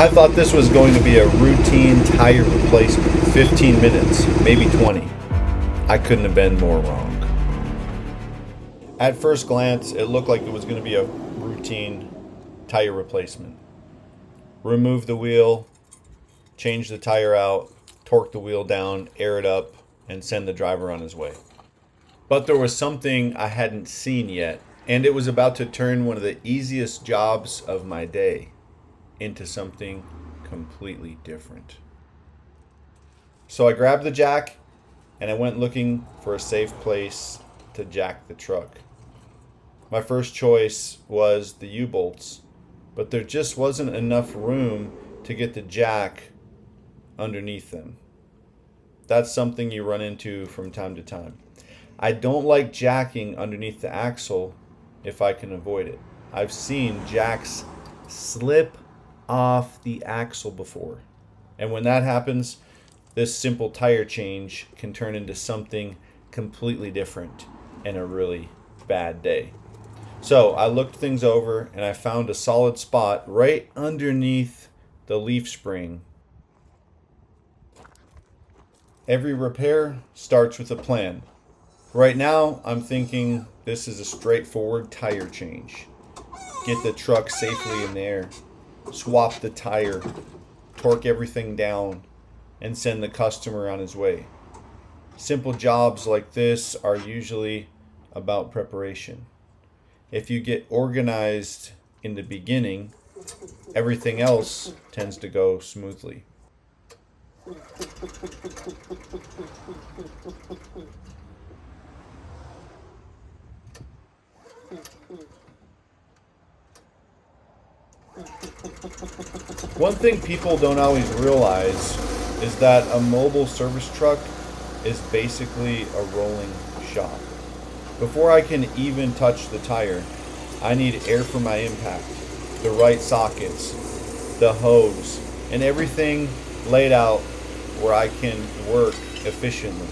I thought this was going to be a routine tire replacement, 15 minutes, maybe 20. I couldn't have been more wrong. At first glance, it looked like it was going to be a routine tire replacement. Remove the wheel, change the tire out, torque the wheel down, air it up, and send the driver on his way. But there was something I hadn't seen yet, and it was about to turn one of the easiest jobs of my day into something completely different. So I grabbed the jack and I went looking for a safe place to jack the truck. My first choice was the U-bolts, but there just wasn't enough room to get the jack underneath them. That's something you run into from time to time. I don't like jacking underneath the axle if I can avoid it. I've seen jacks slip off the axle before. And when that happens, this simple tire change can turn into something completely different and a really bad day. So I looked things over and I found a solid spot right underneath the leaf spring. Every repair starts with a plan. Right now, I'm thinking this is a straightforward tire change. Get the truck safely in the air, swap the tire, torque everything down, and send the customer on his way. Simple jobs like this are usually about preparation. If you get organized in the beginning, everything else tends to go smoothly. One thing people don't always realize is that a mobile service truck is basically a rolling shop. Before I can even touch the tire, I need air for my impact, the right sockets, the hose, and everything laid out where I can work efficiently.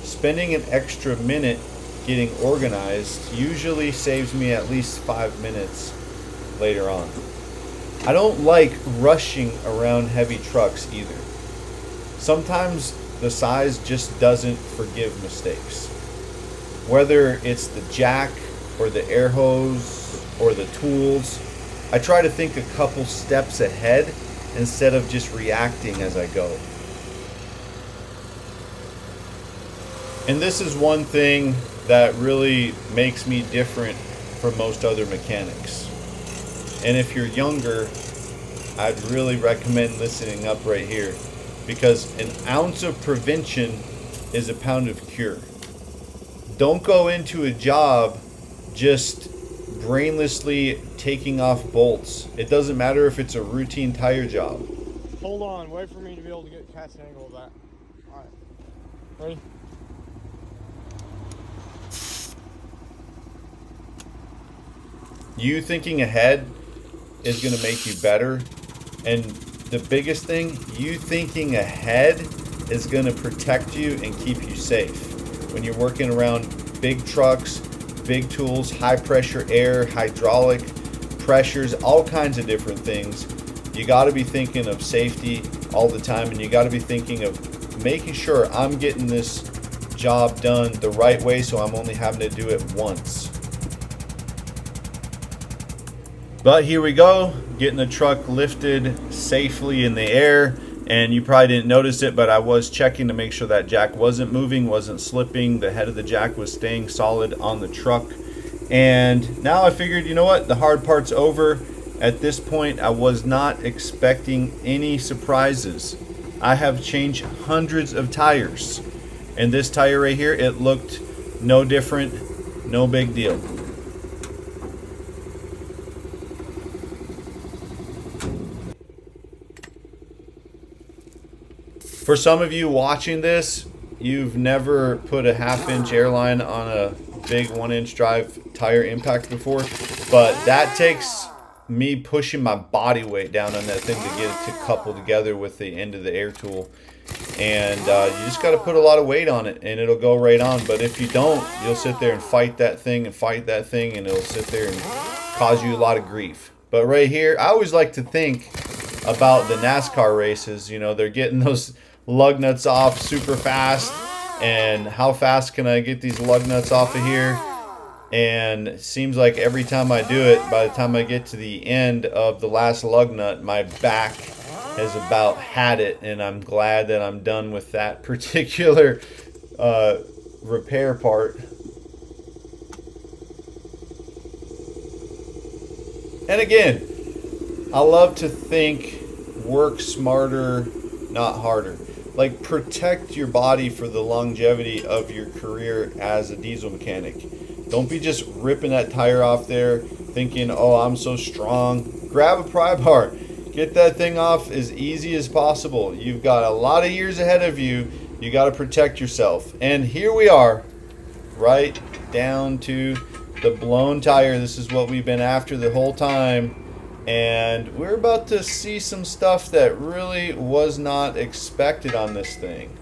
Spending an extra minute getting organized usually saves me at least 5 minutes later on. I don't like rushing around heavy trucks either. Sometimes the size just doesn't forgive mistakes. Whether it's the jack or the air hose or the tools, I try to think a couple steps ahead instead of just reacting as I go. And this is one thing that really makes me different from most other mechanics. And if you're younger, I'd really recommend listening up right here, because an ounce of prevention is a pound of cure. Don't go into a job just brainlessly taking off bolts. It doesn't matter if it's a routine tire job. Hold on, wait for me to be able to catch an angle of that. Alright, ready? You thinking ahead is going to make you better. And the biggest thing, you thinking ahead is going to protect you and keep you safe. When you're working around big trucks, big tools, high pressure air, hydraulic pressures, all kinds of different things, you got to be thinking of safety all the time, and you got to be thinking of making sure I'm getting this job done the right way, so I'm only having to do it once. But here we go, getting the truck lifted safely in the air. And you probably didn't notice it, but I was checking to make sure that jack wasn't moving, wasn't slipping. The head of the jack was staying solid on the truck. And now I figured, you know what, the hard part's over. At this point, I was not expecting any surprises. I have changed hundreds of tires. And this tire right here, it looked no different, no big deal. For some of you watching this, you've never put a 1/2-inch airline on a big 1-inch drive tire impact before, but that takes me pushing my body weight down on that thing to get it to couple together with the end of the air tool. And you just got to put a lot of weight on it and it'll go right on. But if you don't, you'll sit there and fight that thing and it'll sit there and cause you a lot of grief. But right here, I always like to think about the NASCAR races. You know, they're getting those lug nuts off super fast. And how fast can I get these lug nuts off of here? And it seems like every time I do it, by the time I get to the end of the last lug nut, my back has about had it. And I'm glad that I'm done with that particular repair part. And again, I love to think work smarter, not harder. Like, protect your body for the longevity of your career as a diesel mechanic. Don't be just ripping that tire off there thinking, oh, I'm so strong. Grab a pry bar. Get that thing off as easy as possible. You've got a lot of years ahead of you. You got to protect yourself. And here we are, right down to the blown tire. This is what we've been after the whole time. And we're about to see some stuff that really was not expected on this thing.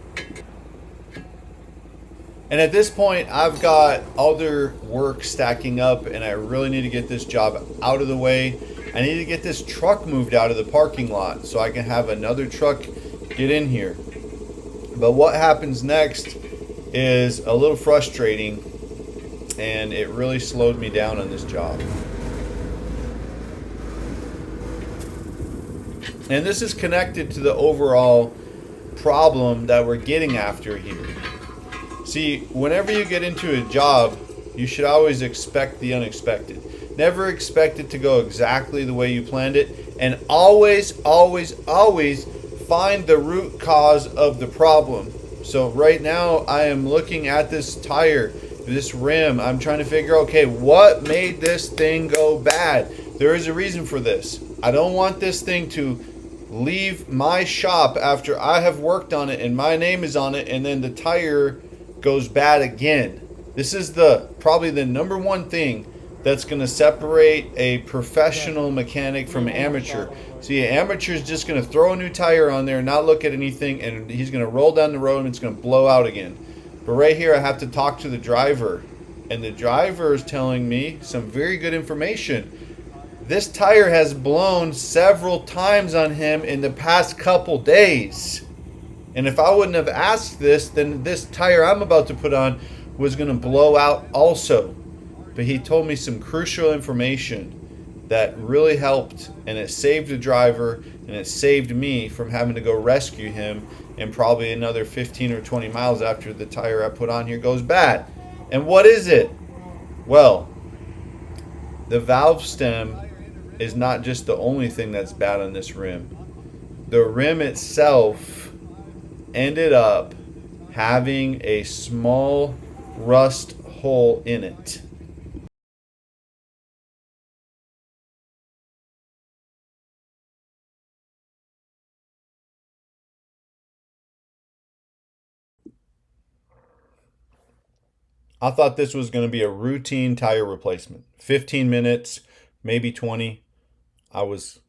And at this point, I've got other work stacking up, and I really need to get this job out of the way. I need to get this truck moved out of the parking lot so I can have another truck get in here. But what happens next is a little frustrating, and it really slowed me down on this job. And this is connected to the overall problem that we're getting after here. See, whenever you get into a job, you should always expect the unexpected. Never expect it to go exactly the way you planned it. And always, always, always find the root cause of the problem. So right now, I am looking at this tire, this rim. I'm trying to figure out, okay, what made this thing go bad? There is a reason for this. I don't want this thing to leave my shop after I have worked on it and my name is on it, and then the tire goes bad again. This is probably the number one thing that's going to separate a professional mechanic from an amateur. See, an amateur is just going to throw a new tire on there, not look at anything, and he's going to roll down the road and it's going to blow out again. But right here, I have to talk to the driver, and the driver is telling me some very good information. This tire has blown several times on him in the past couple days. And if I wouldn't have asked this, then this tire I'm about to put on was going to blow out also. But he told me some crucial information that really helped, and it saved the driver, and it saved me from having to go rescue him and probably another 15 or 20 miles after the tire I put on here goes bad. And what is it? Well, the valve stem is not just the only thing that's bad on this rim. The rim itself ended up having a small rust hole in it. I thought this was going to be a routine tire replacement. 15 minutes, maybe 20. I was